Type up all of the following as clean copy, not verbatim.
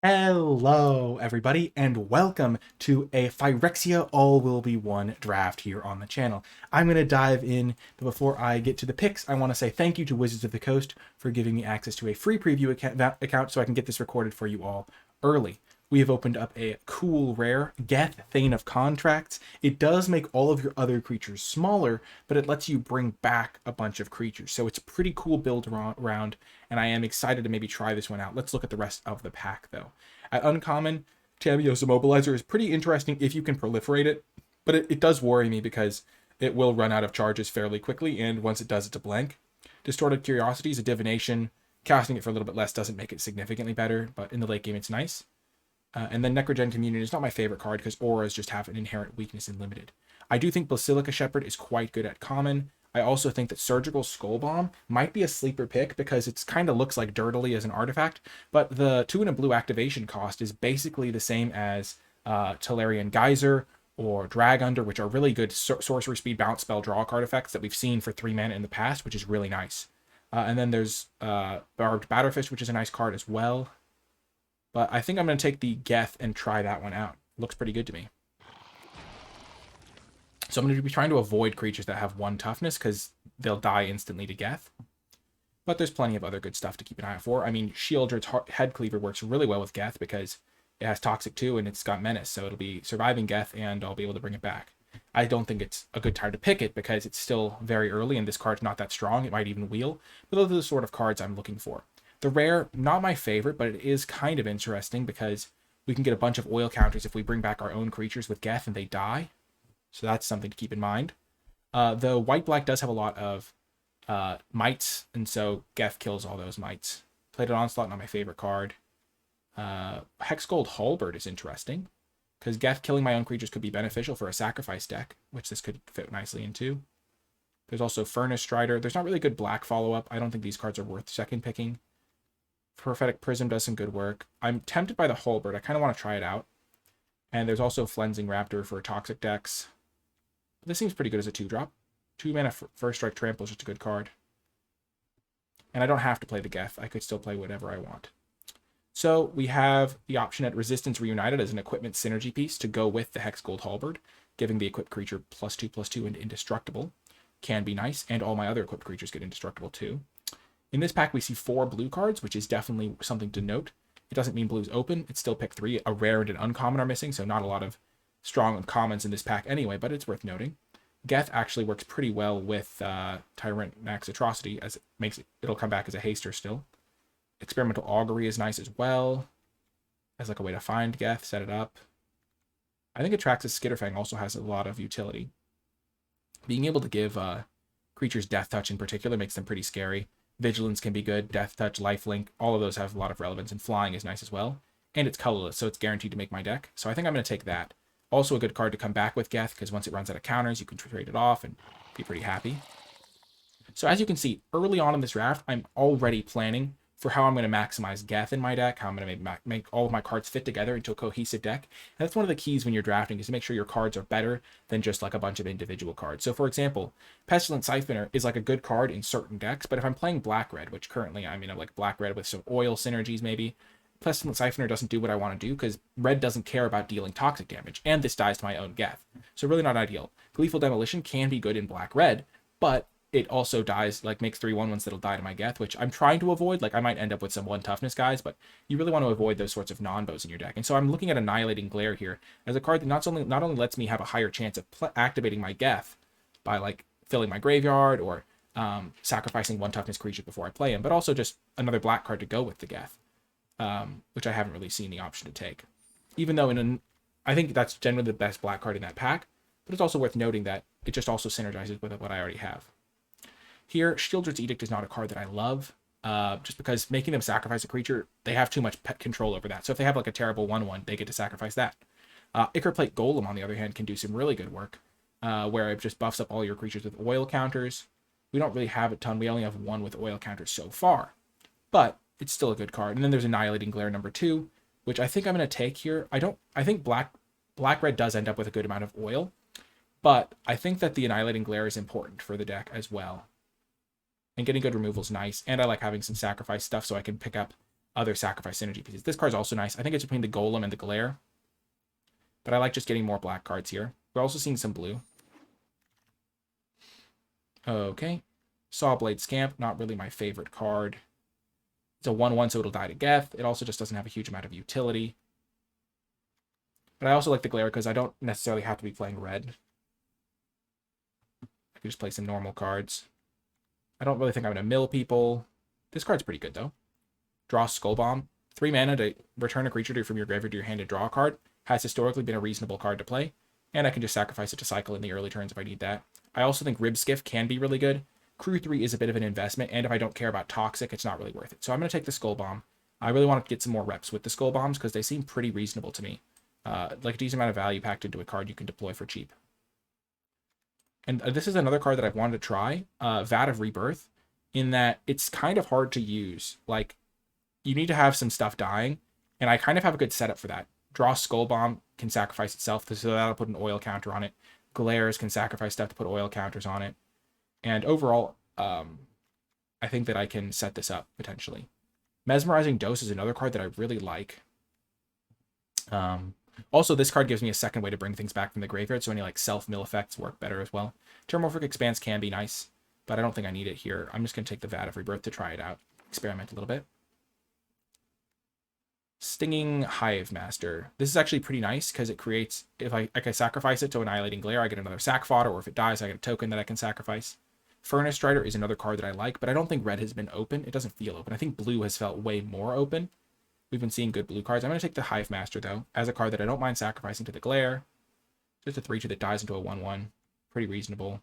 Hello, everybody, and welcome to a Phyrexia All Will Be One draft here on the channel. I'm going to dive in, but before I get to the picks, I want to say thank you to Wizards of the Coast for giving me access to a free preview account so I can get this recorded for you all early. We have opened up a cool rare, Geth, Thane of Contracts. It does make all of your other creatures smaller, but it lets you bring back a bunch of creatures. So it's a pretty cool build around, and I am excited to maybe try this one out. Let's look at the rest of the pack, though. At Uncommon, Tamiyo's Immobilizer is pretty interesting if you can proliferate it, but it does worry me because it will run out of charges fairly quickly, and once it does, it's a blank. Distorted Curiosity is a divination. Casting it for a little bit less doesn't make it significantly better, but in the late game, it's nice. And then Necrogen Communion is not my favorite card because auras just have an inherent weakness in limited. I do think Basilica Shepherd is quite good at common. I also think that Surgical Skull Bomb might be a sleeper pick because it kind of looks like Dirtily as an artifact, but the 2 and a blue activation cost is basically the same as Tolarian Geyser or Drag Under, which are really good sorcery speed bounce spell draw card effects that we've seen for 3 mana in the past, which is really nice. And then there's Barbed Batterfish, which is a nice card as well. But I think I'm going to take the Geth and try that one out. Looks pretty good to me. So I'm going to be trying to avoid creatures that have 1 toughness because they'll die instantly to Geth. But there's plenty of other good stuff to keep an eye out for. I mean, Shieldred's Head Cleaver works really well with Geth because it has Toxic 2 and it's got Menace. So it'll be surviving Geth and I'll be able to bring it back. I don't think it's a good time to pick it because it's still very early and this card's not that strong. It might even wheel. But those are the sort of cards I'm looking for. The rare, not my favorite, but it is kind of interesting because we can get a bunch of oil counters if we bring back our own creatures with Geth and they die. So that's something to keep in mind. The white-black does have a lot of mites, and so Geth kills all those mites. Plated Onslaught, not my favorite card. Hexgold Halberd is interesting because Geth killing my own creatures could be beneficial for a sacrifice deck, which this could fit nicely into. There's also Furnace Strider. There's not really good black follow-up. I don't think these cards are worth second picking. Prophetic Prism does some good work. I'm tempted by the Halberd. I kind of want to try it out. And there's also Flensing Raptor for Toxic decks. But this seems pretty good as a 2-drop. 2 mana First Strike Trample is just a good card. And I don't have to play the Geth. I could still play whatever I want. So we have the option at Resistance Reunited as an equipment synergy piece to go with the Hexgold Halberd, giving the equipped creature +2/+2 and indestructible. Can be nice, and all my other equipped creatures get indestructible too. In this pack, we see 4 blue cards, which is definitely something to note. It doesn't mean blue's open. It's still pick 3. A rare and an uncommon are missing, so not a lot of strong uncommons in this pack anyway, but it's worth noting. Geth actually works pretty well with Tyrant Max Atrocity, as it'll come back as a haster still. Experimental Augury is nice as well, as like a way to find Geth, set it up. I think Atrax's Skitterfang also has a lot of utility. Being able to give creatures Death Touch in particular makes them pretty scary. Vigilance can be good, Death Touch, Lifelink, all of those have a lot of relevance, and Flying is nice as well. And it's colorless, so it's guaranteed to make my deck. So I think I'm going to take that. Also a good card to come back with Geth, because once it runs out of counters, you can trade it off and be pretty happy. So as you can see, early on in this draft, I'm already planning for how I'm going to maximize Geth in my deck, how I'm going to make all of my cards fit together into a cohesive deck. And that's one of the keys when you're drafting, is to make sure your cards are better than just like a bunch of individual cards. So for example, Pestilent Siphoner is like a good card in certain decks, but if I'm playing black-red, which currently I'm like black-red with some oil synergies maybe, Pestilent Siphoner doesn't do what I want to do because red doesn't care about dealing toxic damage, and this dies to my own Geth. So really not ideal. Gleeful Demolition can be good in black-red, but it also dies, like makes 3/1 that'll die to my Geth, which I'm trying to avoid. Like I might end up with some 1 toughness guys, but you really want to avoid those sorts of non-bows in your deck. And so I'm looking at Annihilating Glare here as a card that not only lets me have a higher chance of activating my Geth by like filling my graveyard or sacrificing 1 toughness creature before I play him, but also just another black card to go with the Geth, which I haven't really seen the option to take. Even though I think that's generally the best black card in that pack, but it's also worth noting that it just also synergizes with what I already have. Here, Shieldred's Edict is not a card that I love, just because making them sacrifice a creature, they have too much control over that. So if they have like a terrible 1/1, they get to sacrifice that. Ichor Plate Golem, on the other hand, can do some really good work, where it just buffs up all your creatures with oil counters. We don't really have a ton. We only have 1 with oil counters so far, but it's still a good card. And then there's Annihilating Glare number 2, which I think I'm going to take here. I think black-red does end up with a good amount of oil, but I think that the Annihilating Glare is important for the deck as well. And getting good removal is nice, and I like having some sacrifice stuff so I can pick up other sacrifice synergy pieces. This card's also nice. I think it's between the Golem and the Glare. But I like just getting more black cards here. We're also seeing some blue. Okay. Sawblade Scamp, not really my favorite card. It's a 1/1, so it'll die to Geth. It also just doesn't have a huge amount of utility. But I also like the Glare because I don't necessarily have to be playing red. I can just play some normal cards. I don't really think I'm going to mill people. This card's pretty good, though. Draw Skull Bomb. 3 mana to return a creature from your graveyard to your hand and draw a card. Has historically been a reasonable card to play. And I can just sacrifice it to cycle in the early turns if I need that. I also think Rib Skiff can be really good. Crew 3 is a bit of an investment, and if I don't care about Toxic, it's not really worth it. So I'm going to take the Skull Bomb. I really want to get some more reps with the Skull Bombs because they seem pretty reasonable to me. Like a decent amount of value packed into a card you can deploy for cheap. And this is another card that I've wanted to try, Vat of Rebirth, in that it's kind of hard to use. Like, you need to have some stuff dying, and I kind of have a good setup for that. Draw Skull Bomb can sacrifice itself, so that'll put an oil counter on it. Glares can sacrifice stuff to put oil counters on it. And overall, I think that I can set this up, potentially. Mesmerizing Dose is another card that I really like. Also, this card gives me a second way to bring things back from the graveyard, so any like self-mill effects work better as well. Terramorphic Expanse can be nice, but I don't think I need it here. I'm just going to take the Vat of Rebirth to try it out, experiment a little bit. Stinging Hive Master. This is actually pretty nice because it creates, if I sacrifice it to Annihilating Glare, I get another sack fodder, or if it dies, I get a token that I can sacrifice. Furnace Strider is another card that I like, but I don't think red has been open. It doesn't feel open. I think blue has felt way more open. We've been seeing good blue cards. I'm going to take the Hive Master, though, as a card that I don't mind sacrificing to the Glare. Just a 3/2 that dies into a 1/1. Pretty reasonable.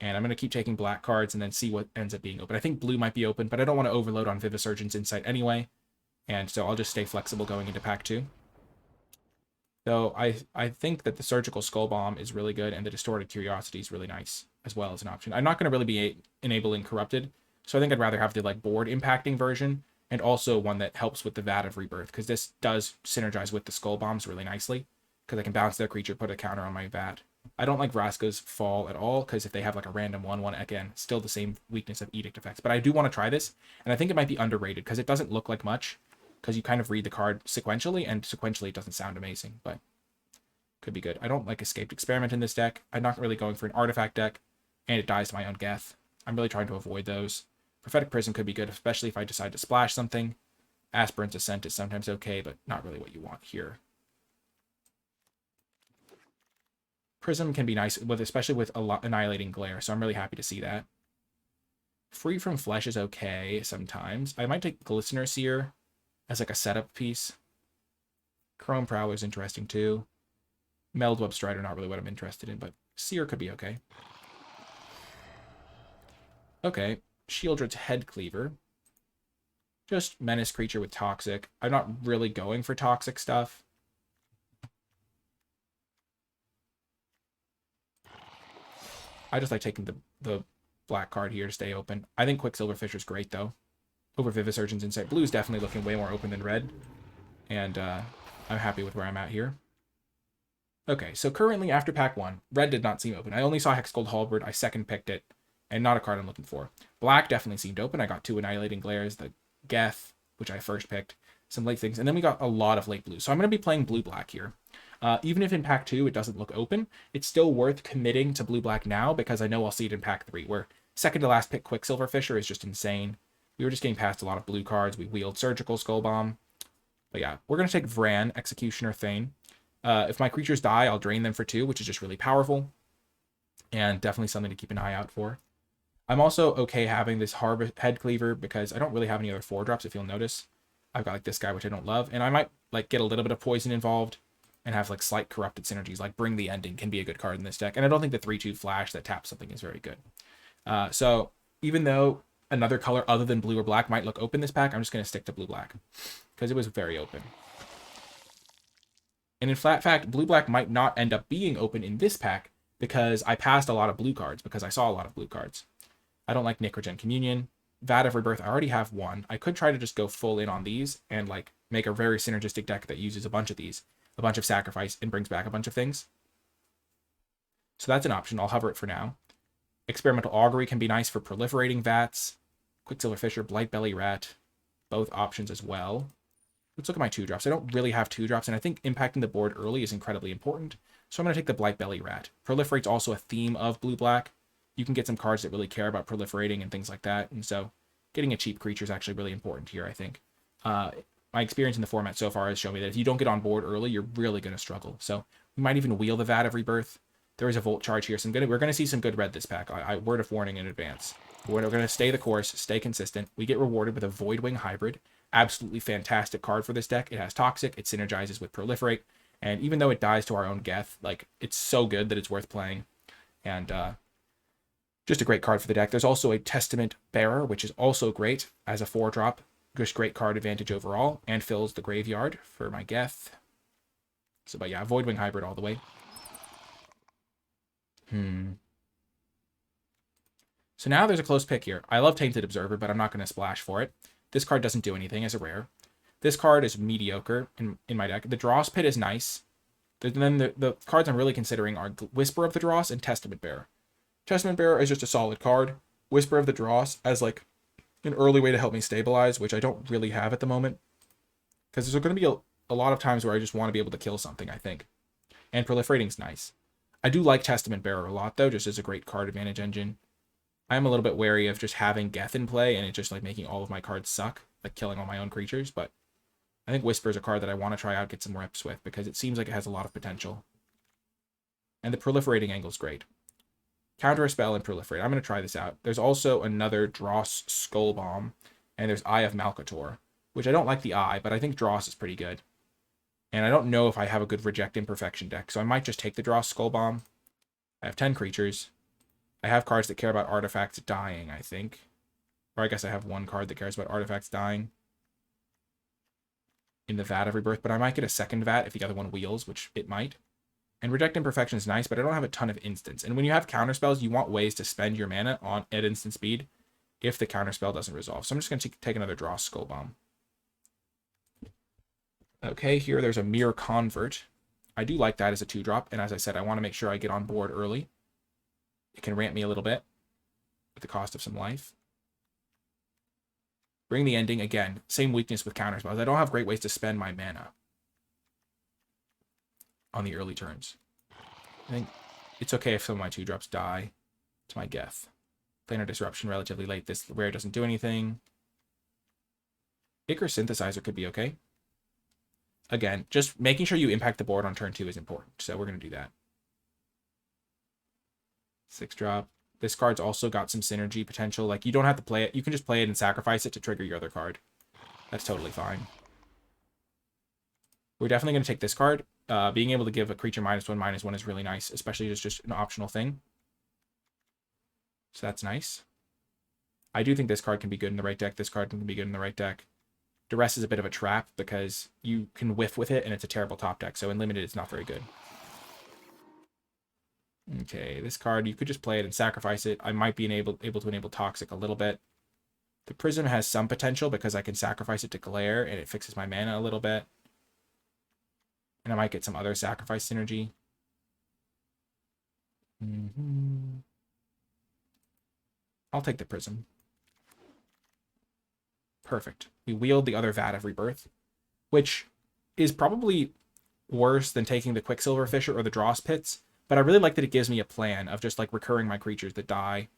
And I'm going to keep taking black cards and then see what ends up being open. I think blue might be open, but I don't want to overload on Vivisurgent's Insight anyway. And so I'll just stay flexible going into pack 2. So I think that the Surgical Skull Bomb is really good, and the Distorted Curiosity is really nice as well as an option. I'm not going to really be enabling Corrupted, so I think I'd rather have the like board impacting version, and also one that helps with the Vat of Rebirth, because this does synergize with the Skull Bombs really nicely, because I can bounce their creature, put a counter on my Vat. I don't like Vraska's Fall at all, because if they have like a random 1/1, again, still the same weakness of Edict effects. But I do want to try this, and I think it might be underrated, because it doesn't look like much, because you kind of read the card sequentially, and sequentially it doesn't sound amazing, but could be good. I don't like Escaped Experiment in this deck. I'm not really going for an artifact deck, and it dies to my own Geth. I'm really trying to avoid those. Prophetic Prism could be good, especially if I decide to splash something. Aspirant's Ascent is sometimes okay, but not really what you want here. Prism can be nice, especially with Annihilating Glare, so I'm really happy to see that. Free from Flesh is okay sometimes. I might take Glistener Seer as like a setup piece. Chrome Prowler is interesting too. Meldweb Strider, not really what I'm interested in, but Seer could be okay. Okay, Shieldred's Head Cleaver. Just menace creature with Toxic. I'm not really going for Toxic stuff. I just like taking the black card here to stay open. I think Quicksilver Fisher's great, though. Over Vivisurgent's Insight. Blue is definitely looking way more open than red. And I'm happy with where I'm at here. Okay, so currently after pack 1, red did not seem open. I only saw Hexgold Halberd. I second picked it, and not a card I'm looking for. Black definitely seemed open. I got 2 Annihilating Glares, the Geth, which I first picked, some late things, and then we got a lot of late blue. So I'm going to be playing blue-black here. Even if in pack 2 it doesn't look open, it's still worth committing to blue-black now because I know I'll see it in pack 3, where second to last pick Quicksilver Fisher is just insane. We were just getting past a lot of blue cards. We wheeled Surgical Skull Bomb. But yeah, we're going to take Vran, Executioner Thane. If my creatures die, I'll drain them for 2, which is just really powerful. And definitely something to keep an eye out for. I'm also okay having this Head Cleaver because I don't really have any other 4-drops, if you'll notice. I've got like this guy, which I don't love. And I might like get a little bit of poison involved and have like slight corrupted synergies. Like Bring the Ending can be a good card in this deck. And I don't think the 3/2 flash that taps something is very good. So even though another color other than blue or black might look open this pack, I'm just going to stick to blue-black because it was very open. And in fact, blue-black might not end up being open in this pack because I passed a lot of blue cards because I saw a lot of blue cards. I don't like Necrogen Communion. Vat of Rebirth, I already have 1. I could try to just go full in on these and like make a very synergistic deck that uses a bunch of these, a bunch of sacrifice, and brings back a bunch of things. So that's an option. I'll hover it for now. Experimental Augury can be nice for proliferating Vats. Quicksilver Fisher, Blightbelly Rat. both options as well. Let's look at my 2-drops. I don't really have 2-drops, and I think impacting the board early is incredibly important. So I'm going to take the Blight Belly Rat. Proliferate's also a theme of blue-black. You can get some cards that really care about proliferating and things like that, and so getting a cheap creature is actually really important here, I think. My experience in the format so far has shown me that if you don't get on board early, you're really going to struggle. So we might even wheel the Vat of Rebirth. There is a Volt Charge here, so we're going to see some good red this pack. Word of warning in advance. We're going to stay the course, stay consistent. We get rewarded with a Voidwing Hybrid. Absolutely fantastic card for this deck. It has Toxic, it synergizes with Proliferate, and even though it dies to our own Geth, like, it's so good that it's worth playing. And just a great card for the deck. There's also a Testament Bearer, which is also great as a 4-drop. Just great card advantage overall, and fills the graveyard for my Geth. So, but yeah, Voidwing Hybrid all the way. So now there's a close pick here. I love Tainted Observer, but I'm not going to splash for it. This card doesn't do anything as a rare. This card is mediocre in my deck. The Dross Pit is nice. Then the cards I'm really considering are Whisper of the Dross and Testament Bearer. Testament Bearer is just a solid card. Whisper of the Dross as like an early way to help me stabilize, which I don't really have at the moment. Because there's going to be a lot of times where I just want to be able to kill something, I think. And Proliferating's nice. I do like Testament Bearer a lot, though, just as a great card advantage engine. I'm a little bit wary of just having Geth in play and it just like making all of my cards suck, like killing all my own creatures, but I think Whisper is a card that I want to try out, get some reps with, because it seems like it has a lot of potential. And the Proliferating angle is great. Counter a spell and Proliferate. I'm going to try this out. There's also another Dross Skull Bomb, and there's Eye of Malcator, which I don't like the Eye, but I think Dross is pretty good. And I don't know if I have a good Reject Imperfection deck, so I might just take the Dross Skull Bomb. I have 10 creatures. I have cards that care about artifacts dying, I think. Or I guess I have one card that cares about artifacts dying in the Vat of Rebirth, but I might get a second Vat if the other one wheels, which it might. And Reject Imperfection is nice, but I don't have a ton of instants. And when you have counterspells, you want ways to spend your mana at instant speed if the counterspell doesn't resolve. So I'm just going to take another Dross Skull Bomb. Okay, here there's a Mirror Convert. I do like that as a 2-drop, and as I said, I want to make sure I get on board early. It can ramp me a little bit at the cost of some life. Bring the Ending, again, same weakness with counterspells. I don't have great ways to spend my mana on the early turns. I think it's okay if some of my 2-drops die to my Geth. Planar Disruption relatively late. This rare doesn't do anything. Icarus Synthesizer could be okay. Again, just making sure you impact the board on turn 2 is important, so we're going to do that. 6-drop. This card's also got some synergy potential. Like, you don't have to play it. You can just play it and sacrifice it to trigger your other card. That's totally fine. We're definitely going to take this card. Being able to give a creature -1/-1 is really nice, especially as just an optional thing. So that's nice. I do think this card can be good in the right deck. This card can be good in the right deck. Duress is a bit of a trap because you can whiff with it and it's a terrible top deck. So in limited, it's not very good. Okay, this card, you could just play it and sacrifice it. I might be able to enable Toxic a little bit. The Prism has some potential because I can sacrifice it to Glare and it fixes my mana a little bit. And I might get some other sacrifice synergy. I'll take the Prism. Perfect. We wield the other Vat of Rebirth, which is probably worse than taking the Quicksilver Fisher or the Dross Pits, but I really like that it gives me a plan of just like recurring my creatures that die.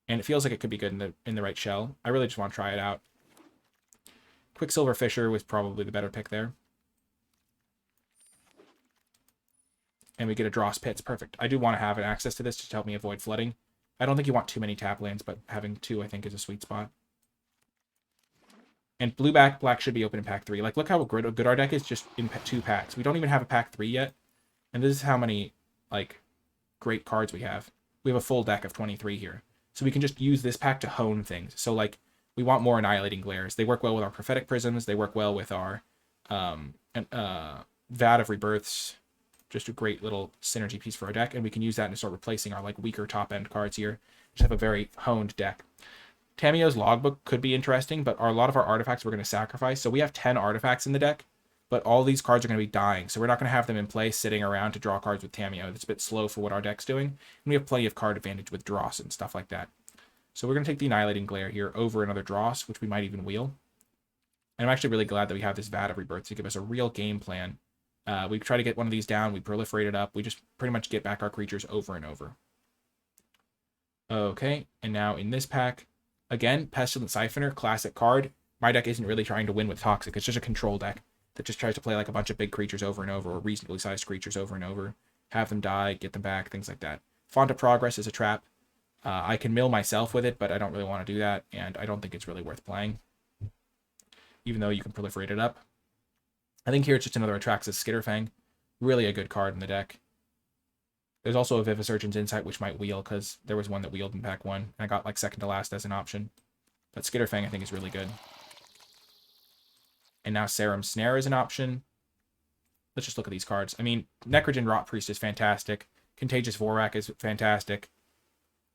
And it feels like it could be good in the right shell. I really just want to try it out. Quicksilver Fisher was probably the better pick there. And we get a Dross Pits. Perfect. I do want to have access to this just to help me avoid flooding. I don't think you want too many tap lands, but having 2 I think is a sweet spot. And black should be open in pack 3. Like, look how good our deck is just in 2 packs. We don't even have a pack 3 yet. And this is how many, like, great cards we have. We have a full deck of 23 here. So we can just use this pack to hone things. So, like, we want more Annihilating Glares. They work well with our Prophetic Prisms. They work well with our Vat of Rebirths. Just a great little synergy piece for our deck. And we can use that to start replacing our, like, weaker top-end cards here. Just have a very honed deck. Tamio's Logbook could be interesting, but a lot of our artifacts we're going to sacrifice. So we have 10 artifacts in the deck, but all these cards are going to be dying. So we're not going to have them in play sitting around to draw cards with Tamio. It's a bit slow for what our deck's doing. And we have plenty of card advantage with Dross and stuff like that. So we're going to take the Annihilating Glare here over another Dross, which we might even wheel. And I'm actually really glad that we have this Vat of Rebirth to give us a real game plan. We try to get one of these down, we proliferate it up, we just pretty much get back our creatures over and over. Okay, and now in this pack, again, Pestilent Siphoner, classic card. My deck isn't really trying to win with Toxic, it's just a control deck that just tries to play like a bunch of big creatures over and over, or reasonably sized creatures over and over, have them die, get them back, things like that. Font of Progress is a trap. I can mill myself with it, but I don't really want to do that, and I don't think it's really worth playing, even though you can proliferate it up. I think here it's just another Atraxis Skitterfang. Really a good card in the deck. There's also a Vivisurgeon's Insight, which might wheel, because there was one that wheeled in pack 1, and I got like second to last as an option. But Skitterfang, I think, is really good. And now Serum's Snare is an option. Let's just look at these cards. I mean, Necrogen Rot Priest is fantastic. Contagious Vorak is fantastic.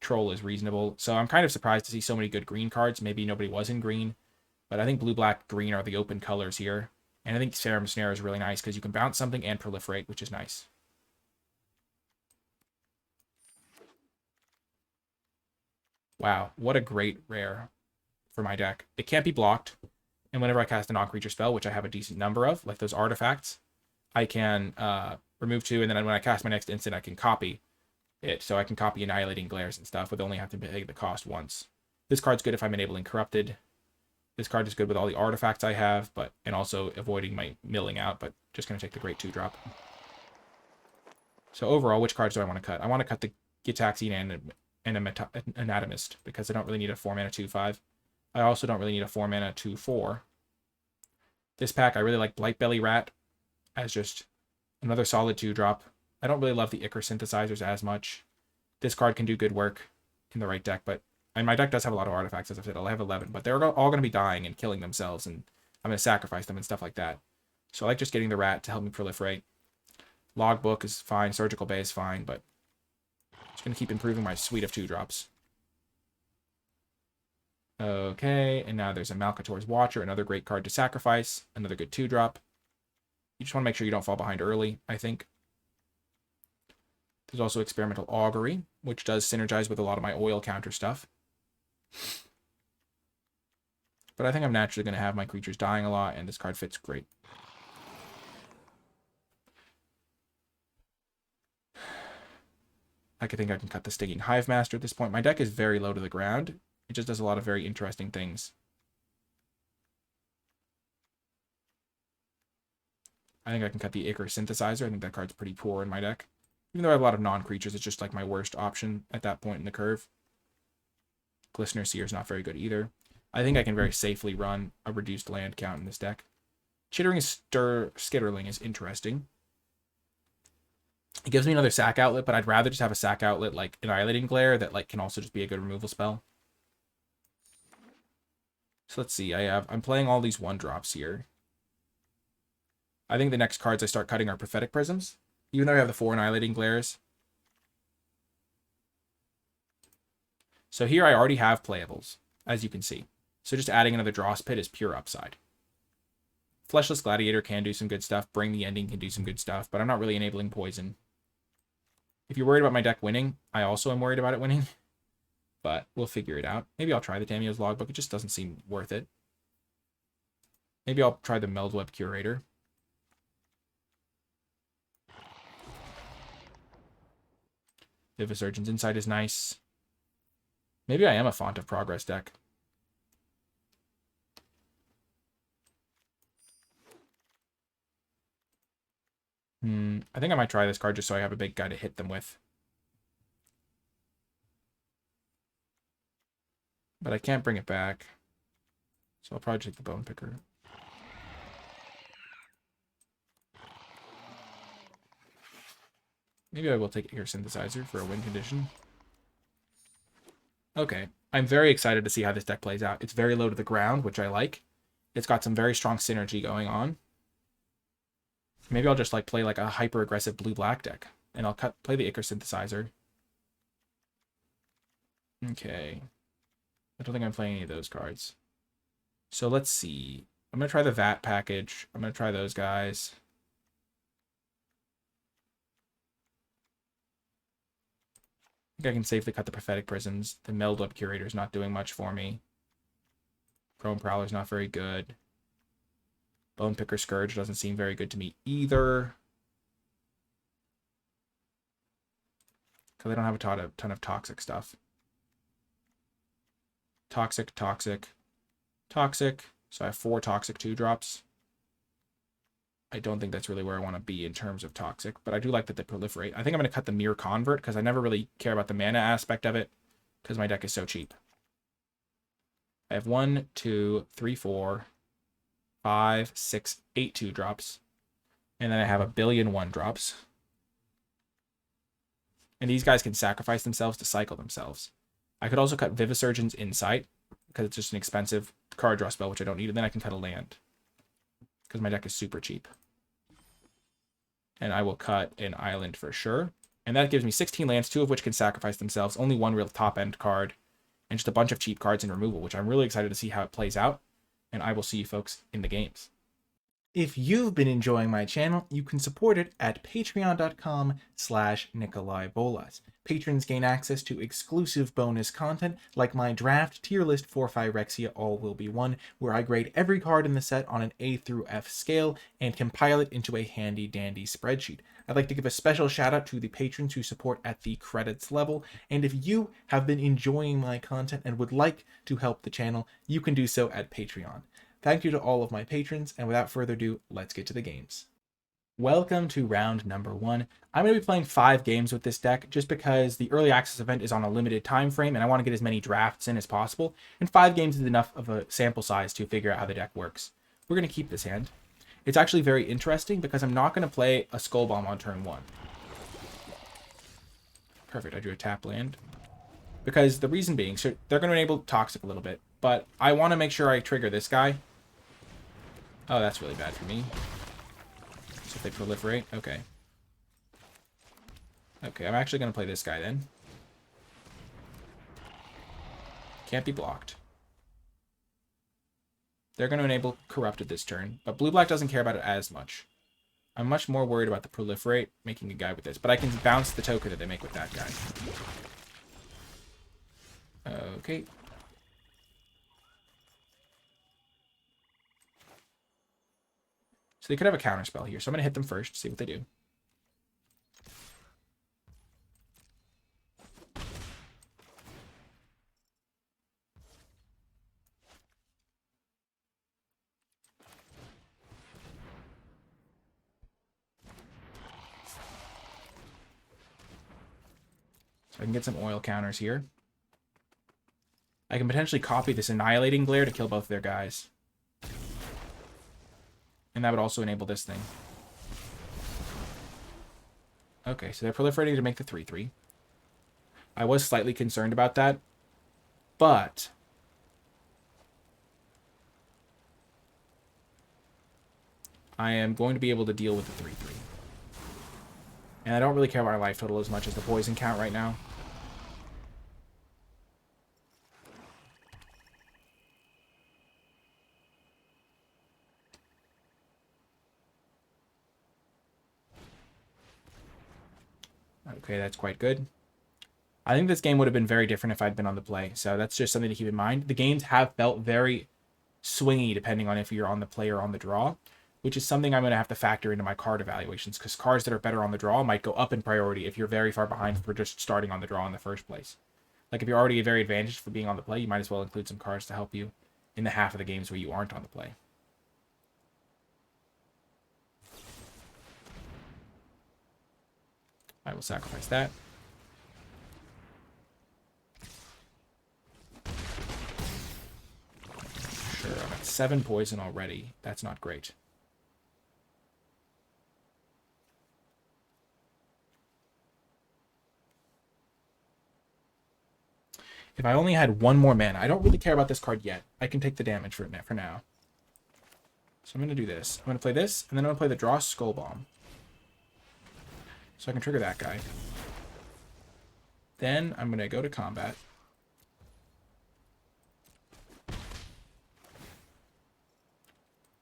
Troll is reasonable. So I'm kind of surprised to see so many good green cards. Maybe nobody was in green. But I think blue, black, green are the open colors here. And I think Serum's Snare is really nice because you can bounce something and proliferate, which is nice. Wow, what a great rare for my deck. It can't be blocked. And whenever I cast a non-creature spell, which I have a decent number of, like those artifacts, I can remove 2, and then when I cast my next instant, I can copy it. So I can copy Annihilating Glares and stuff, with only have to pay the cost once. This card's good if I'm enabling Corrupted. This card is good with all the artifacts I have, and also avoiding my milling out, but just going to take the great 2-drop. So overall, which cards do I want to cut? I want to cut the Gitaxian and Anatomist, because I don't really need a 4-mana 2/5. I also don't really need a 4-mana 2/4. This pack, I really like Blightbelly Rat as just another solid 2-drop. I don't really love the Ichor Synthesizers as much. This card can do good work in the right deck, and my deck does have a lot of artifacts, as I've said. I have 11, but they're all going to be dying and killing themselves, and I'm going to sacrifice them and stuff like that. So I like just getting the Rat to help me proliferate. Logbook is fine, Surgical Bay is fine, but I'm just going to keep improving my suite of 2-drops. Okay, and now there's a Malcator's Watcher, another great card to sacrifice, another good 2-drop. You just want to make sure you don't fall behind early, I think. There's also Experimental Augury, which does synergize with a lot of my oil counter stuff. But I think I'm naturally going to have my creatures dying a lot, and this card fits great. I think I can cut the Stinging Hive Master at this point. My deck is very low to the ground. It just does a lot of very interesting things. I think I can cut the Ichor Synthesizer. I think that card's pretty poor in my deck. Even though I have a lot of non-creatures, it's just like my worst option at that point in the curve. Glistener Seer is not very good either. I think I can very safely run a reduced land count in this deck. Chittering Skitterling is interesting. It gives me another sack outlet, but I'd rather just have a sack outlet like Annihilating Glare that can also just be a good removal spell. So let's see. I'm playing all these 1-drops here. I think the next cards I start cutting are Prophetic Prisms, even though I have the 4 Annihilating Glares. So here I already have playables, as you can see. So just adding another Dross Pit is pure upside. Fleshless Gladiator can do some good stuff. Bring the Ending can do some good stuff, but I'm not really enabling poison. If you're worried about my deck winning, I also am worried about it winning. But we'll figure it out. Maybe I'll try the Tamiyo's Logbook. It just doesn't seem worth it. Maybe I'll try the Meldweb Curator. Vivisurgeon's Insight is nice. Maybe I am a Font of Progress deck. I think I might try this card just so I have a big guy to hit them with. But I can't bring it back. So I'll probably take the Bone Picker. Maybe I will take Air Synthesizer for a win condition. Okay. I'm very excited to see how this deck plays out. It's very low to the ground, which I like. It's got some very strong synergy going on. Maybe I'll just play a hyper-aggressive blue-black deck. And I'll play the Ichor Synthesizer. Okay. I don't think I'm playing any of those cards. So let's see. I'm going to try the VAT package. I'm going to try those guys. I think I can safely cut the Prophetic Prisms. The Meldweb Curator is not doing much for me. Chrome Prowler's not very good. Bone Picker Scourge doesn't seem very good to me either. Because I don't have a ton of toxic stuff. Toxic, toxic, toxic. So I have 4 toxic 2-drops. I don't think that's really where I want to be in terms of toxic, but I do like that they proliferate. I think I'm going to cut the Mirror Convert because I never really care about the mana aspect of it because my deck is so cheap. I have 1, 2, 3, 4, 5, 6, 8 2-drops. And then I have a billion 1-drops. And these guys can sacrifice themselves to cycle themselves. I could also cut Vivisurgeon's Insight because it's just an expensive card draw spell, which I don't need. And then I can cut a land because my deck is super cheap. And I will cut an island for sure. And that gives me 16 lands, 2 of which can sacrifice themselves. Only 1 real top-end card. And just a bunch of cheap cards in removal, which I'm really excited to see how it plays out. And I will see you folks in the games. If you've been enjoying my channel, you can support it at patreon.com/NicolaiBolas. Patrons gain access to exclusive bonus content like my draft tier list for Phyrexia All Will Be One, where I grade every card in the set on an A through F scale and compile it into a handy dandy spreadsheet. I'd like to give a special shout out to the patrons who support at the credits level, and if you have been enjoying my content and would like to help the channel, you can do so at Patreon. Thank you to all of my patrons, and without further ado, let's get to the games. Welcome to round number 1. I'm going to be playing 5 games with this deck just because the early access event is on a limited time frame and I want to get as many drafts in as possible, and 5 games is enough of a sample size to figure out how the deck works. We're going to keep this hand. It's actually very interesting because I'm not going to play a Skull Bomb on turn 1. Perfect, I drew a tap land. Because the reason being, so they're going to enable Toxic a little bit, but I want to make sure I trigger this guy. Oh, that's really bad for me. So if they proliferate, okay. Okay, I'm actually going to play this guy then. Can't be blocked. They're going to enable Corrupted this turn, but Blue-Black doesn't care about it as much. I'm much more worried about the proliferate making a guy with this, but I can bounce the token that they make with that guy. Okay. So they could have a counterspell here. So I'm going to hit them first, see what they do. So I can get some oil counters here. I can potentially copy this Annihilating Glare to kill both their guys. And that would also enable this thing. Okay, so they're proliferating to make the 3/3. I was slightly concerned about that, but I am going to be able to deal with the 3/3. And I don't really care about our life total as much as the poison count right now. Okay, that's quite good. I think this game would have been very different if I'd been on the play, so that's just something to keep in mind. The games have felt very swingy depending on if you're on the play or on the draw, which is something I'm going to have to factor into my card evaluations, because cards that are better on the draw might go up in priority if you're very far behind for just starting on the draw in the first place. Like if you're already very advantaged for being on the play, you might as well include some cards to help you in the half of the games where you aren't on the play. I will sacrifice that. Sure, I'm at 7 poison already. That's not great. If I only had 1 more mana, I don't really care about this card yet. I can take the damage for now. So I'm going to do this. I'm going to play this, and then I'm going to play the draw Skull Bomb. So I can trigger that guy. Then I'm going to go to combat.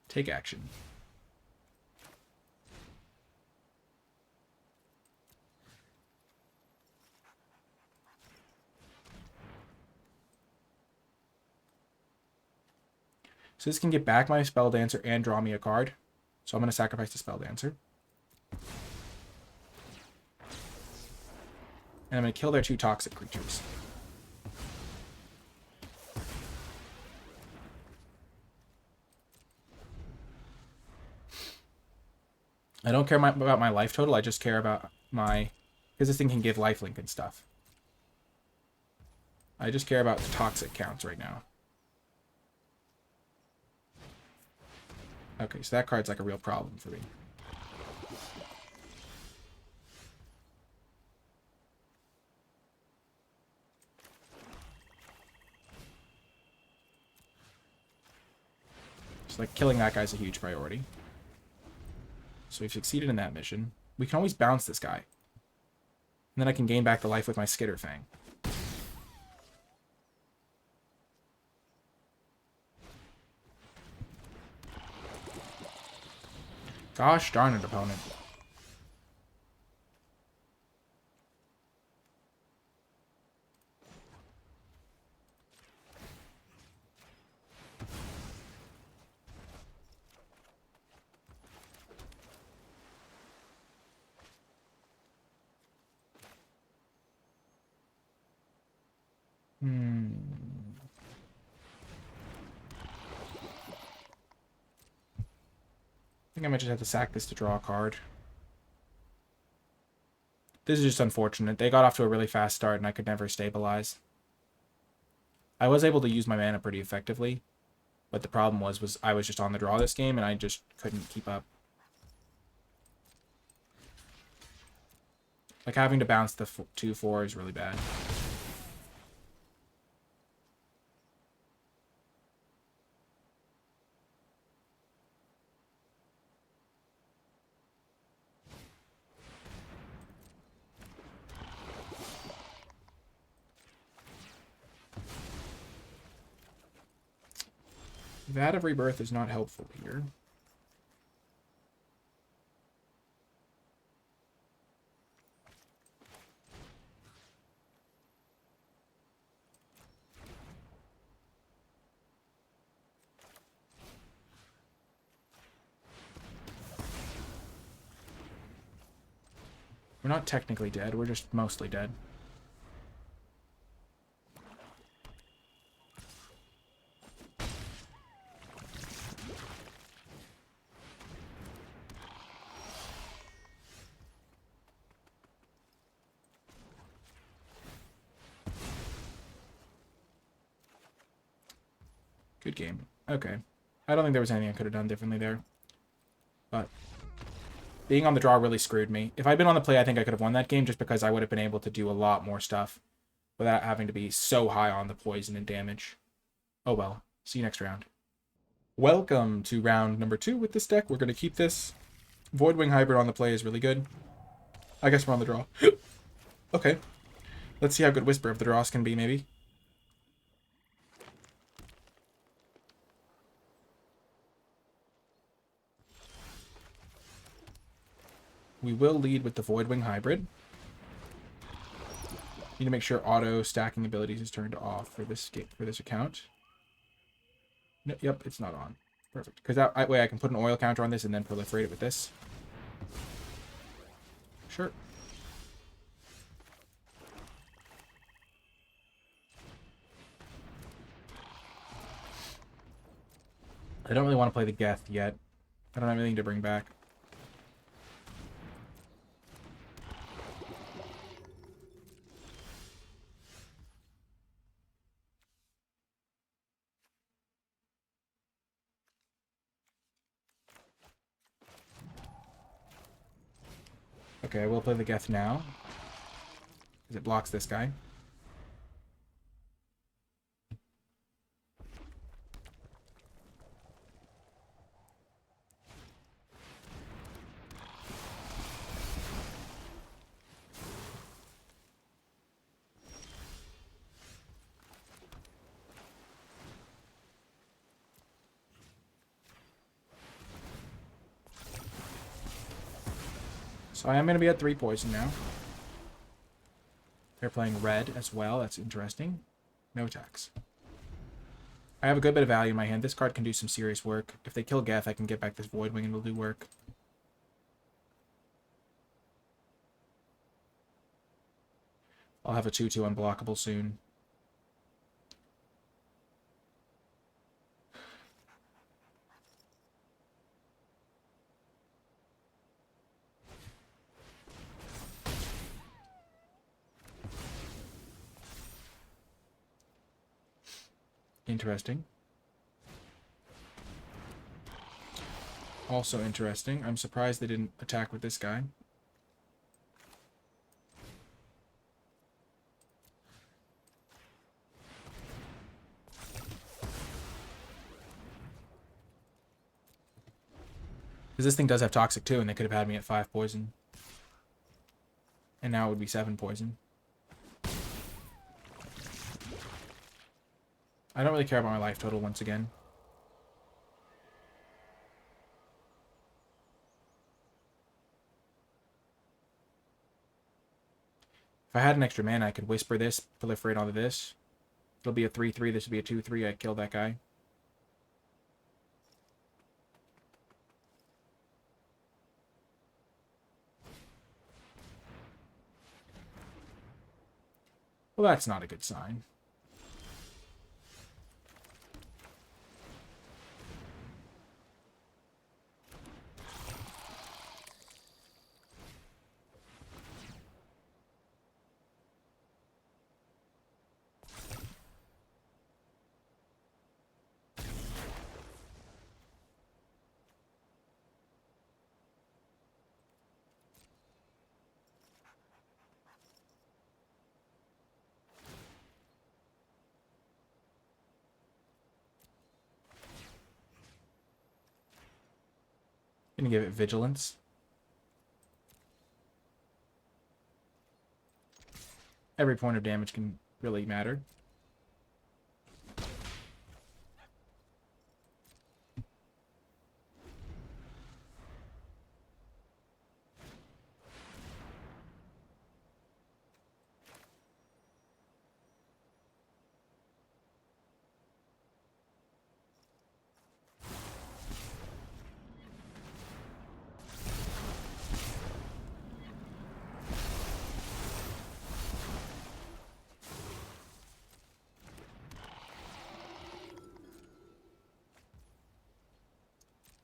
Take action. So this can get back my Spell Dancer and draw me a card. So I'm going to sacrifice the Spell Dancer. And I'm going to kill their 2 toxic creatures. I don't care about my life total. I just care about my... Because this thing can give lifelink and stuff. I just care about the toxic counts right now. Okay, so that card's like a real problem for me. It's like killing that guy's a huge priority. So we've succeeded in that mission. We can always bounce this guy. And then I can gain back the life with my Skitter Fang. Gosh darn it, opponent. I think I might just have to sack this to draw a card. This is just unfortunate. They got off to a really fast start and I could never stabilize. I was able to use my mana pretty effectively, but the problem was I was just on the draw this game and I just couldn't keep up. Like having to bounce the 2/4 is really bad. Vat of Rebirth is not helpful here. We're not technically dead, we're just mostly dead. Good game. Okay. I don't think there was anything I could have done differently there. But being on the draw really screwed me. If I'd been on the play, I think I could have won that game just because I would have been able to do a lot more stuff without having to be so high on the poison and damage. Oh well. See you next round. Welcome to round number 2 with this deck. We're going to keep this. Voidwing Hybrid on the play is really good. I guess we're on the draw. Okay. Let's see how good Whisper of the Dross can be, maybe. We will lead with the Voidwing Hybrid. Need to make sure auto stacking abilities is turned off for this account. No, yep, it's not on. Perfect. Because that way I can put an oil counter on this and then proliferate it with this. Sure. I don't really want to play the Geth yet. I don't have anything to bring back. Okay, I will play the Geth now. Because it blocks this guy. So I am going to be at 3 poison now. They're playing red as well. That's interesting. No attacks. I have a good bit of value in my hand. This card can do some serious work. If they kill Geth, I can get back this Voidwing and it'll do work. I'll have a 2/2 unblockable soon. Interesting. Also interesting. I'm surprised they didn't attack with this guy. Because this thing does have Toxic too, and they could have had me at 5 poison. And now it would be 7 poison. I don't really care about my life total once again. If I had an extra mana, I could Whisper this, proliferate onto this. It'll be a 3/3, this would be a 2/3, I kill that guy. Well, that's not a good sign. Gonna give it Vigilance. Every point of damage can really matter.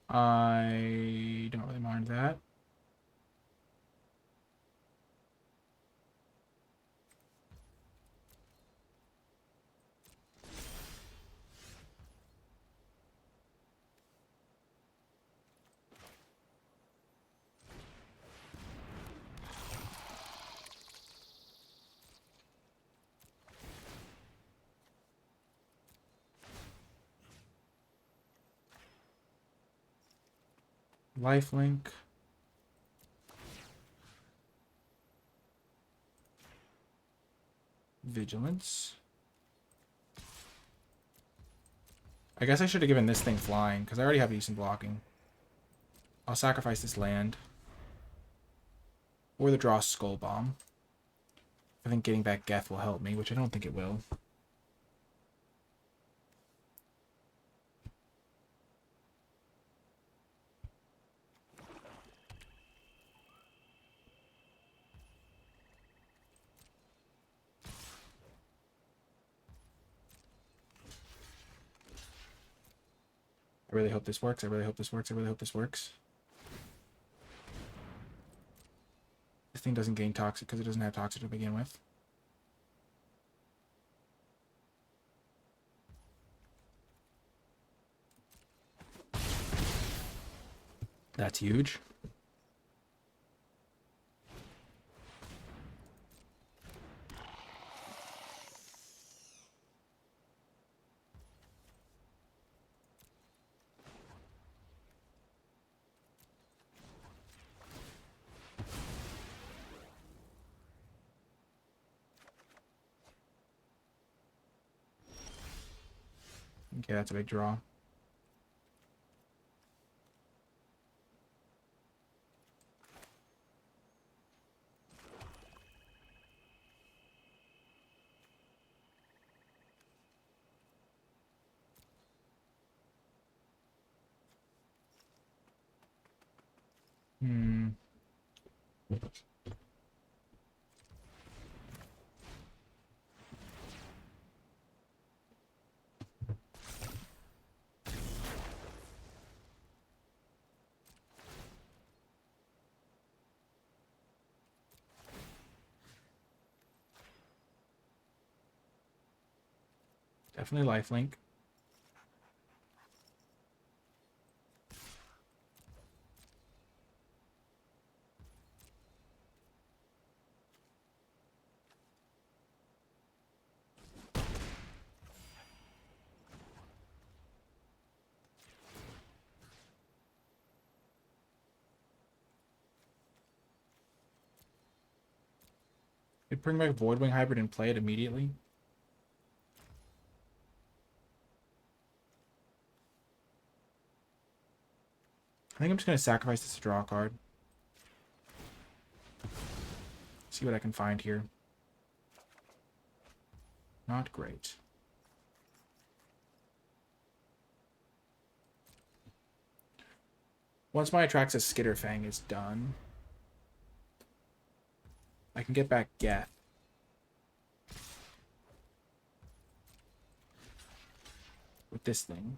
I don't really mind that. Lifelink. Vigilance. I guess I should have given this thing flying, because I already have decent blocking. I'll sacrifice this land. Or the draw Skull Bomb. I think getting back Geth will help me, which I don't think it will. I really hope this works. I really hope this works. I really hope this works. This thing doesn't gain Toxic because it doesn't have Toxic to begin with. That's huge. Okay, that's a big draw. Hmm. Definitely lifelink. Could bring back Voidwing Hybrid and play it immediately. I think I'm just going to sacrifice this to draw a card. See what I can find here. Not great. Once my Atraxas Skitterfang is done, I can get back Geth. With this thing.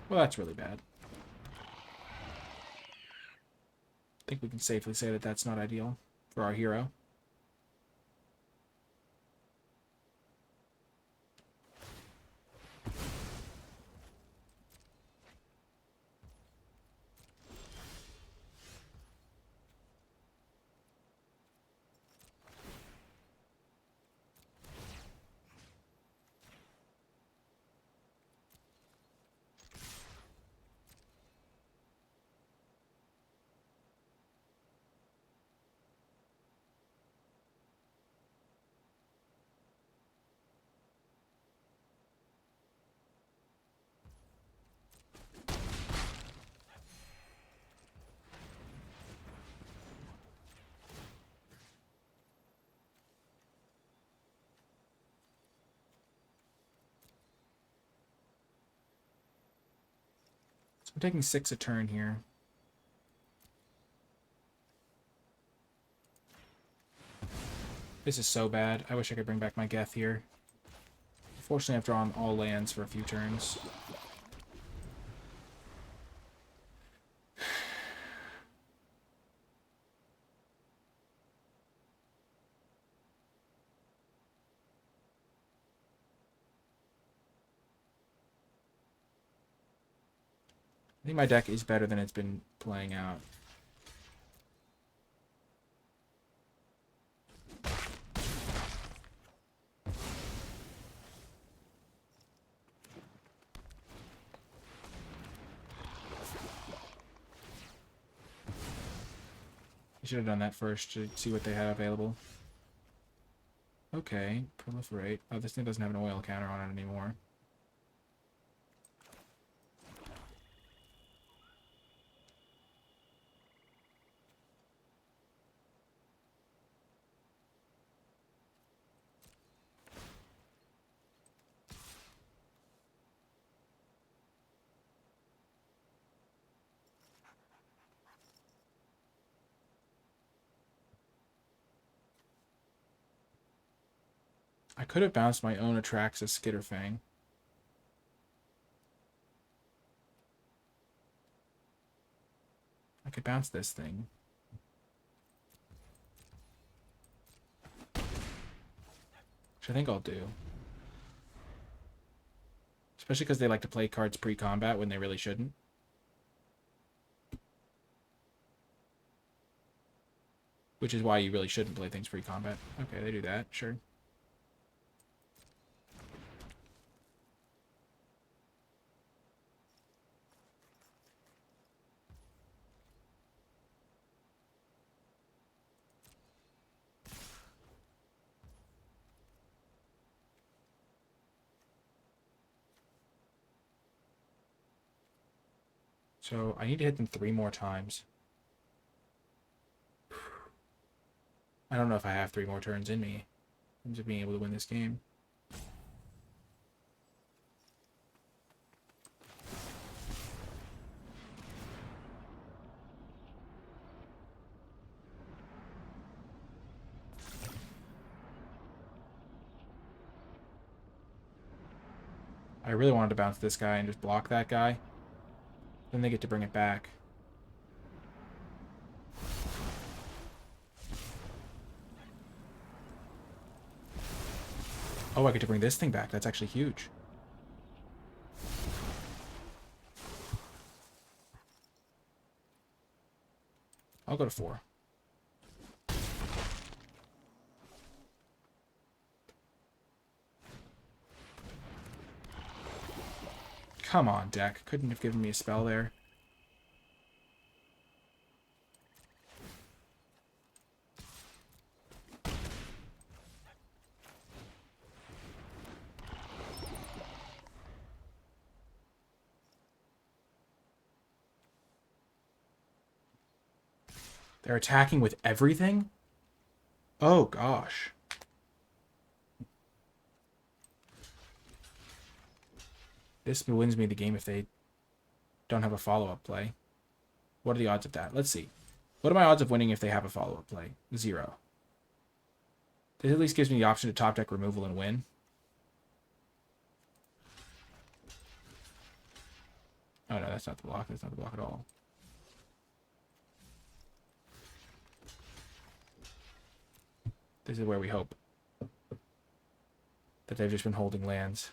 Well, that's really bad. I think we can safely say that that's not ideal for our hero. So I'm taking 6 a turn here. This is so bad. I wish I could bring back my Geth here. Fortunately, I've drawn all lands for a few turns. I think my deck is better than it's been playing out. I should have done that first to see what they had available. Okay, proliferate. Oh, this thing doesn't have an oil counter on it anymore. I could have bounced my own Atraxas Skitterfang. I could bounce this thing. Which I think I'll do. Especially because they like to play cards pre-combat when they really shouldn't. Which is why you really shouldn't play things pre-combat. Okay, they do that, sure. So I need to hit them 3 more times. I don't know if I have 3 more turns in me in terms of being able to win this game. I really wanted to bounce this guy and just block that guy. Then they get to bring it back. Oh, I get to bring this thing back. That's actually huge. I'll go to 4. Come on, deck. Couldn't have given me a spell there. They're attacking with everything? Oh, gosh. This wins me the game if they don't have a follow-up play. What are the odds of that? Let's see. What are my odds of winning if they have a follow-up play? 0. This at least gives me the option to top deck removal and win. Oh, no, that's not the block. That's not the block at all. This is where we hope that they've just been holding lands.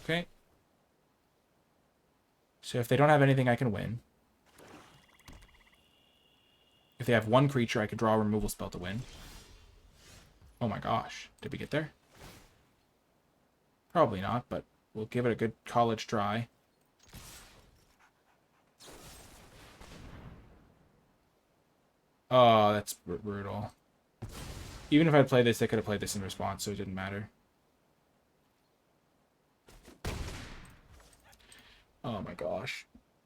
Okay. So if they don't have anything, I can win. If they have 1 creature, I can draw a removal spell to win. Oh my gosh. Did we get there? Probably not, but we'll give it a good college try. Oh, that's brutal. Even if I'd played this, they could have played this in response, so it didn't matter. Oh my gosh.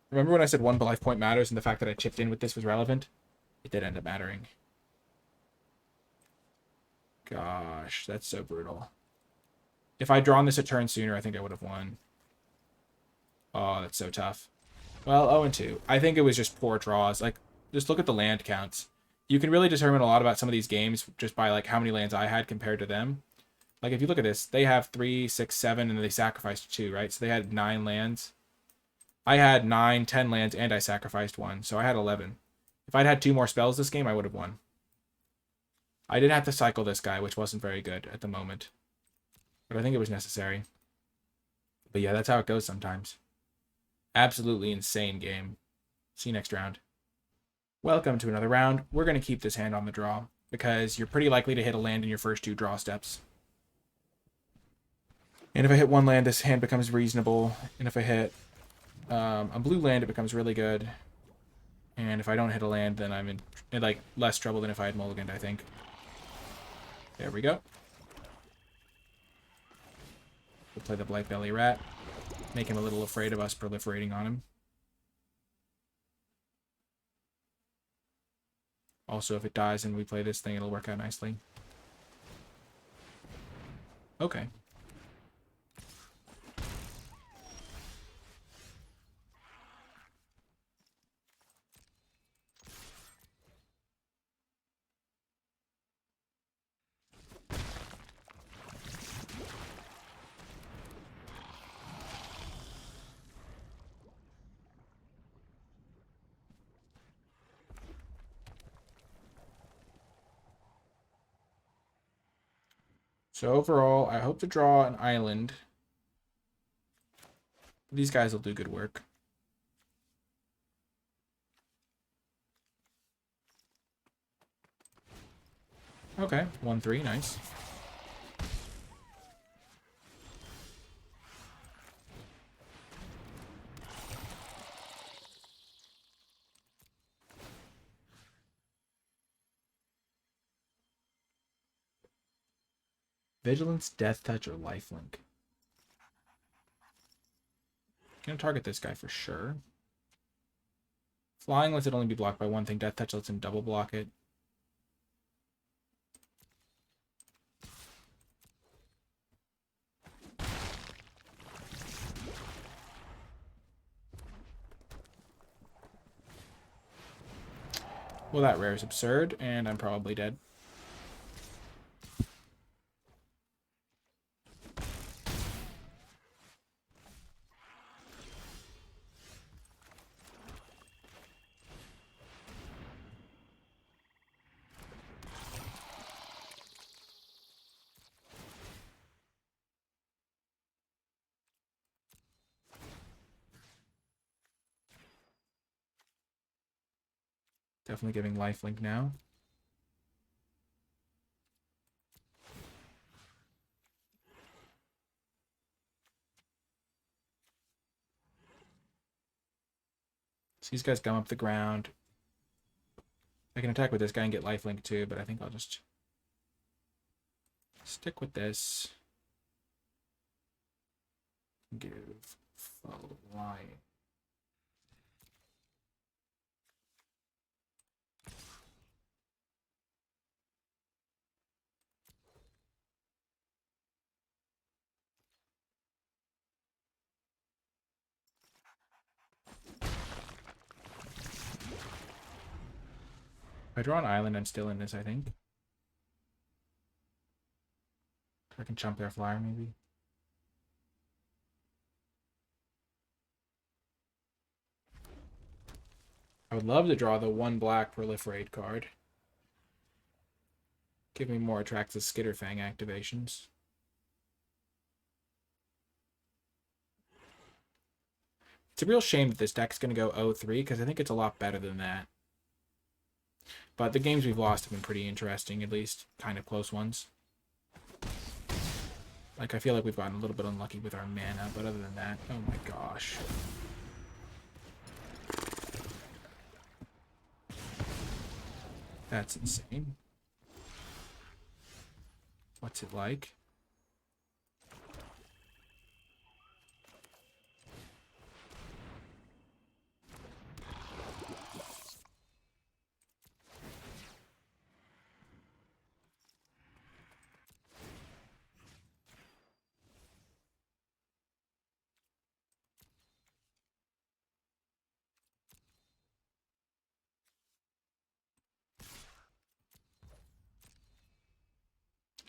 Remember when I said 1 life point matters and the fact that I chipped in with this was relevant? It did end up mattering. Gosh, that's so brutal. If I'd drawn this a turn sooner, I think I would have won. Oh, that's so tough. Well, 0-2. I think it was just poor draws. Like, just look at the land counts. You can really determine a lot about some of these games just by, like, how many lands I had compared to them. Like, if you look at this, they have 3, 6, 7, and they sacrificed 2, right? So they had 9 lands. I had 9, 10 lands, and I sacrificed 1, so I had 11. If I'd had 2 more spells this game, I would have won. I did have to cycle this guy, which wasn't very good at the moment. But I think it was necessary. But yeah, that's how it goes sometimes. Absolutely insane game. See you next round. Welcome to another round. We're going to keep this hand on the draw, because you're pretty likely to hit a land in your first 2 draw steps. And if I hit 1 land, this hand becomes reasonable. And if I hit a blue land, it becomes really good. And if I don't hit a land, then I'm in like less trouble than if I had mulliganed, I think. There we go. We'll play the Blightbelly Rat. Make him a little afraid of us proliferating on him. Also, if it dies and we play this thing, it'll work out nicely. Okay. So overall, I hope to draw an island. These guys will do good work. Okay, 1-3, nice. Vigilance, Death Touch, or Lifelink. Gonna target this guy for sure. Flying lets it only be blocked by one thing. Death Touch lets him double block it. Well, that rare is absurd, and I'm probably dead. Definitely giving lifelink now. So these guys come up the ground. I can attack with this guy and get lifelink too, but I think I'll just stick with this. Give follow line. If I draw an island, I'm still in this, I think. I can chump their flyer, maybe. I would love to draw the 1 black proliferate card. Give me more attractive Skitterfang activations. It's a real shame that this deck's going to go 0-3, because I think it's a lot better than that. But the games we've lost have been pretty interesting, at least kind of close ones. Like, I feel like we've gotten a little bit unlucky with our mana, but other than that, oh my gosh. That's insane. What's it like?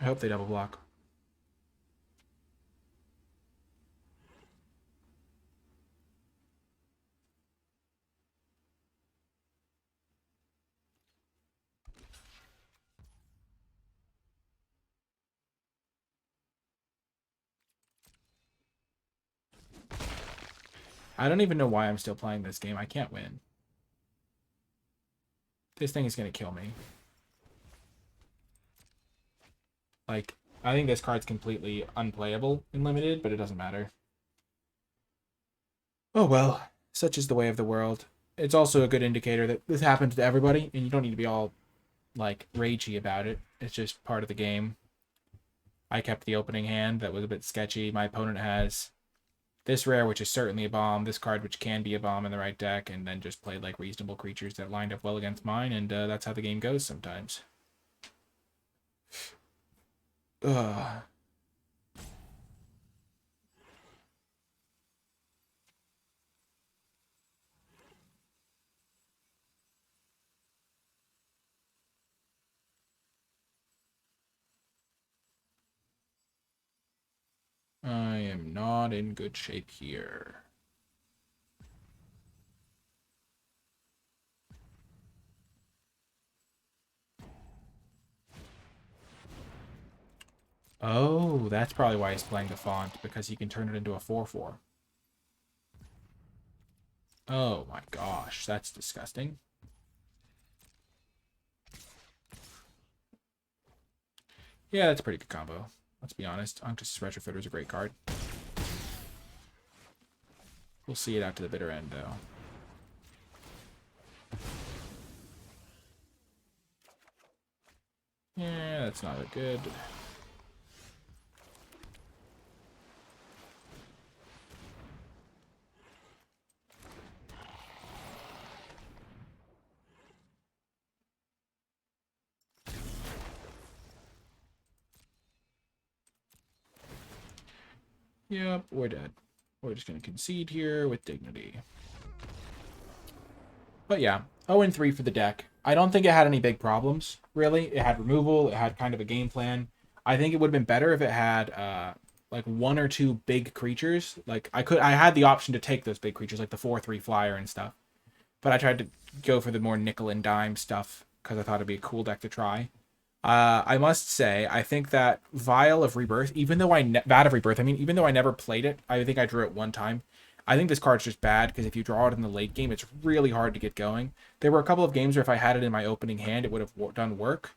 I hope they double block. I don't even know why I'm still playing this game. I can't win. This thing is going to kill me. Like, I think this card's completely unplayable in Limited, but it doesn't matter. Oh well, such is the way of the world. It's also a good indicator that this happens to everybody, and you don't need to be all, like, ragey about it. It's just part of the game. I kept the opening hand that was a bit sketchy. My opponent has this rare, which is certainly a bomb, this card, which can be a bomb in the right deck, and then just played, like, reasonable creatures that lined up well against mine, and that's how the game goes sometimes. Ugh. I am not in good shape here. Oh, that's probably why he's playing the font, because he can turn it into a 4/4. Oh my gosh, that's disgusting. Yeah, that's a pretty good combo. Let's be honest. Unctus' Retrofitter is a great card. We'll see it out to the bitter end, though. Yeah, that's not a good. Yep, we're dead. We're just going to concede here with dignity. But yeah, 0-3 for the deck. I don't think it had any big problems, really. It had removal. It had kind of a game plan. I think it would have been better if it had like 1 or 2 big creatures. Like I had the option to take those big creatures, like the 4/3 flyer and stuff. But I tried to go for the more nickel and dime stuff because I thought it'd be a cool deck to try. I must say, I think that Vial of Rebirth, even though Vat of Rebirth, I mean, even though I never played it, I think I drew it one time. I think this card's just bad because if you draw it in the late game, it's really hard to get going. There were a couple of games where if I had it in my opening hand, it would have done work,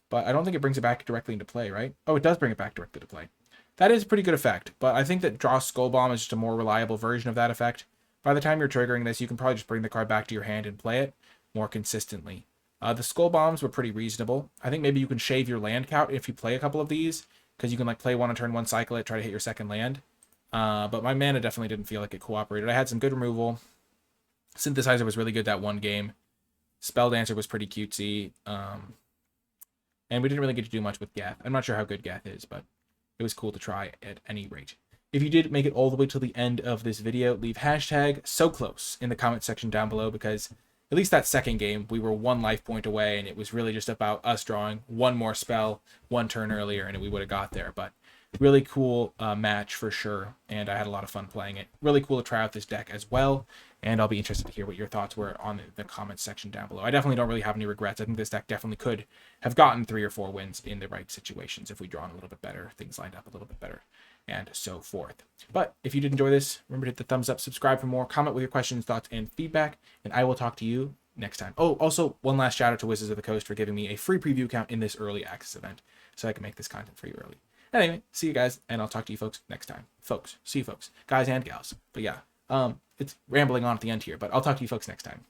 but I don't think it brings it back directly into play, right? Oh, it does bring it back directly to play. That is a pretty good effect, but I think that Draw Skull Bomb is just a more reliable version of that effect. By the time you're triggering this, you can probably just bring the card back to your hand and play it more consistently. The Skull Bombs were pretty reasonable. I think maybe you can shave your land count if you play a couple of these, because you can like play one on turn one, cycle it, try to hit your second land. But my mana definitely didn't feel like it cooperated. I had some good removal. Synthesizer was really good that one game. Spell Dancer was pretty cutesy. And we didn't really get to do much with Geth. I'm not sure how good Geth is, but it was cool to try at any rate. If you did make it all the way to the end of this video, leave hashtag so close in the comment section down below, because at least that second game, we were 1 life point away, and it was really just about us drawing one more spell 1 turn earlier, and we would have got there. But really cool match for sure, and I had a lot of fun playing it. Really cool to try out this deck as well, and I'll be interested to hear what your thoughts were on the comments section down below. I definitely don't really have any regrets. I think this deck definitely could have gotten 3 or 4 wins in the right situations if we drawn a little bit better, things lined up a little bit better, and so forth. But if you did enjoy this, remember to hit the thumbs up, subscribe for more, comment with your questions, thoughts, and feedback, and I will talk to you next time. Oh, also, one last shout out to Wizards of the Coast for giving me a free preview account in this early access event, so I can make this content for you early. Anyway, see you guys, and I'll talk to you folks next time. Folks, see you folks, guys and gals. But yeah, it's rambling on at the end here, but I'll talk to you folks next time.